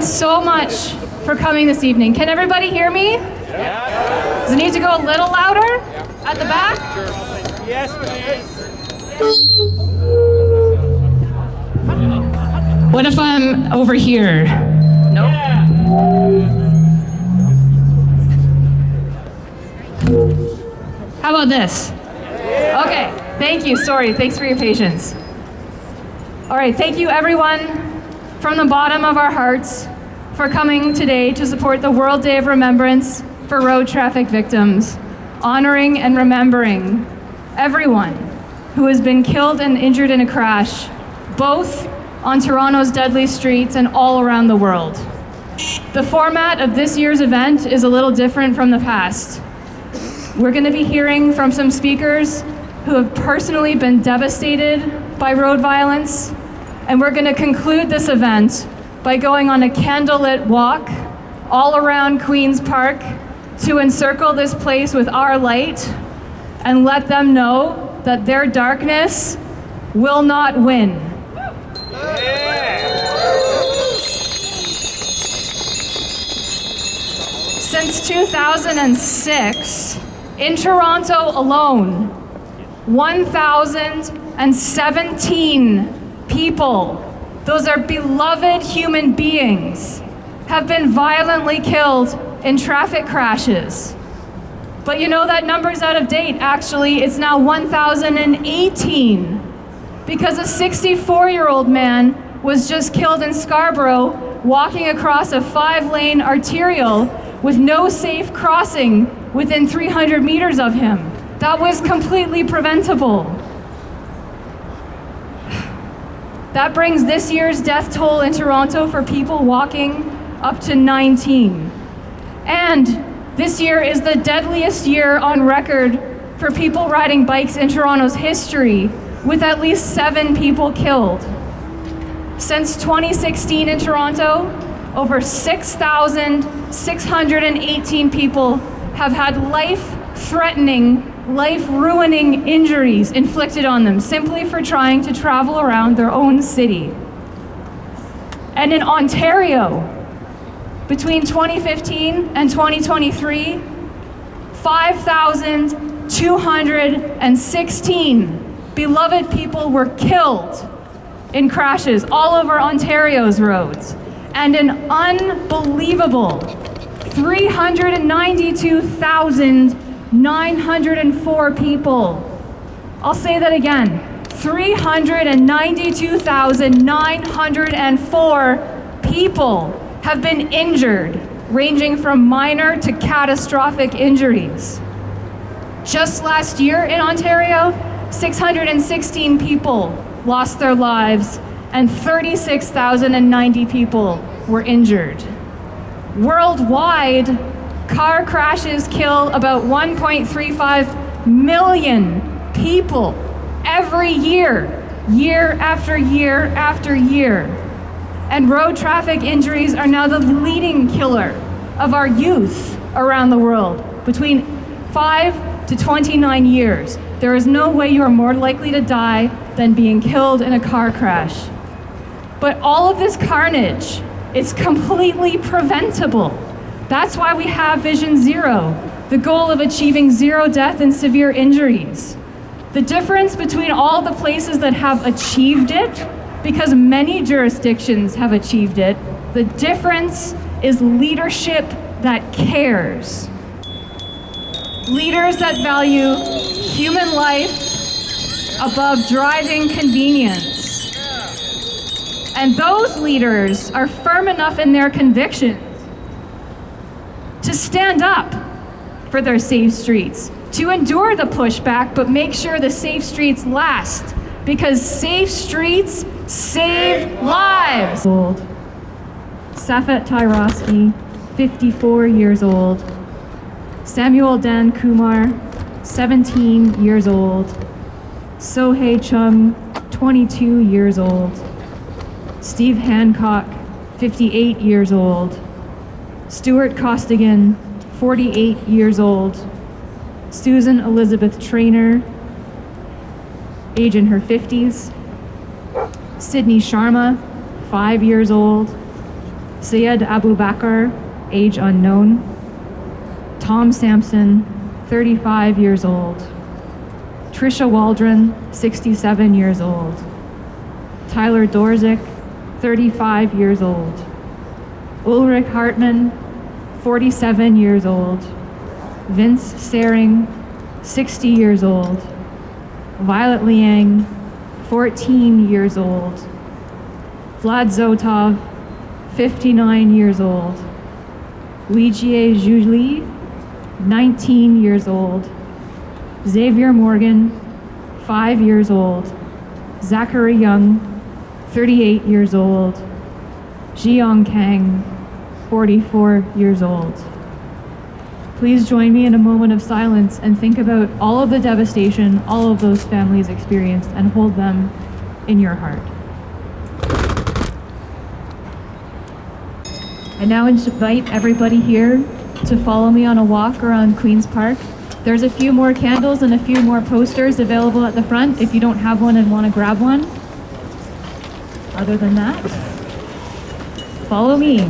So much for coming this evening. Can everybody hear me? Yeah. Does it need to go a little louder? At the back? Yes, please. What if I'm over here? Nope. How about this? Okay, thank you. Sorry, thanks for your patience. All right, thank you everyone from the bottom of our hearts for coming today to support the World Day of Remembrance for road traffic victims, honoring and remembering everyone who has been killed and injured in a crash, both on Toronto's deadly streets and all around the world. The format of this year's event is a little different from the past. We're going to be hearing from some speakers who have personally been devastated by road violence, and we're going to conclude this event by going on a candlelit walk all around Queen's Park to encircle this place with our light and let them know that their darkness will not win. Since 2006, in Toronto alone, 1,017 people, those are beloved human beings, have been violently killed in traffic crashes. But you know that number's out of date. Actually, it's now 1,018 because a 64-year-old man was just killed in Scarborough walking across a 5-lane arterial with no safe crossing within 300 meters of him. That was completely preventable. That brings this year's death toll in Toronto for people walking up to 19. And this year is the deadliest year on record for people riding bikes in Toronto's history, with at least 7 people killed. Since 2016 in Toronto, over 6,618 people have had life-threatening, life-ruining injuries inflicted on them simply for trying to travel around their own city. And in Ontario, between 2015 and 2023, 5,216 beloved people were killed in crashes all over Ontario's roads, and an unbelievable 392,904 people. I'll say that again, 392,904 people have been injured, ranging from minor to catastrophic injuries. Just last year in Ontario, 616 people lost their lives and 36,090 people were injured. Worldwide, car crashes kill about 1.35 million people every year, year after year after year. And road traffic injuries are now the leading killer of our youth around the world, between 5 to 29 years. There is no way you are more likely to die than being killed in a car crash. But all of this carnage is completely preventable. That's why we have Vision Zero, the goal of achieving zero death and severe injuries. The difference between all the places that have achieved it, because many jurisdictions have achieved it, the difference is leadership that cares. Leaders that value human life above driving convenience. And those leaders are firm enough in their convictions to stand up for their safe streets, to endure the pushback, but make sure the safe streets last, because safe streets save lives. Old. Safet Tyrosky, 54 years old. Samuel Dan Kumar, 17 years old. Sohei Chung, 22 years old. Steve Hancock, 58 years old. Stuart Costigan, 48 years old. Susan Elizabeth Traynor, age in her 50s. Sydney Sharma, 5 years old. Syed Abu Bakr, age unknown. Tom Sampson, 35 years old. Trisha Waldron, 67 years old. Tyler Dorzik, 35 years old. Ulrich Hartmann, 47 years old. Vince Sering, 60 years old. Violet Liang, 14 years old. Vlad Zotov, 59 years old. Lijie Zhuli, 19 years old. Xavier Morgan, 5 years old. Zachary Young, 38 years old. Jiong Kang, 44 years old. Please join me in a moment of silence and think about all of the devastation all of those families experienced and hold them in your heart. I now invite everybody here to follow me on a walk around Queen's Park. There's a few more candles and a few more posters available at the front if you don't have one and want to grab one. Other than that, follow me.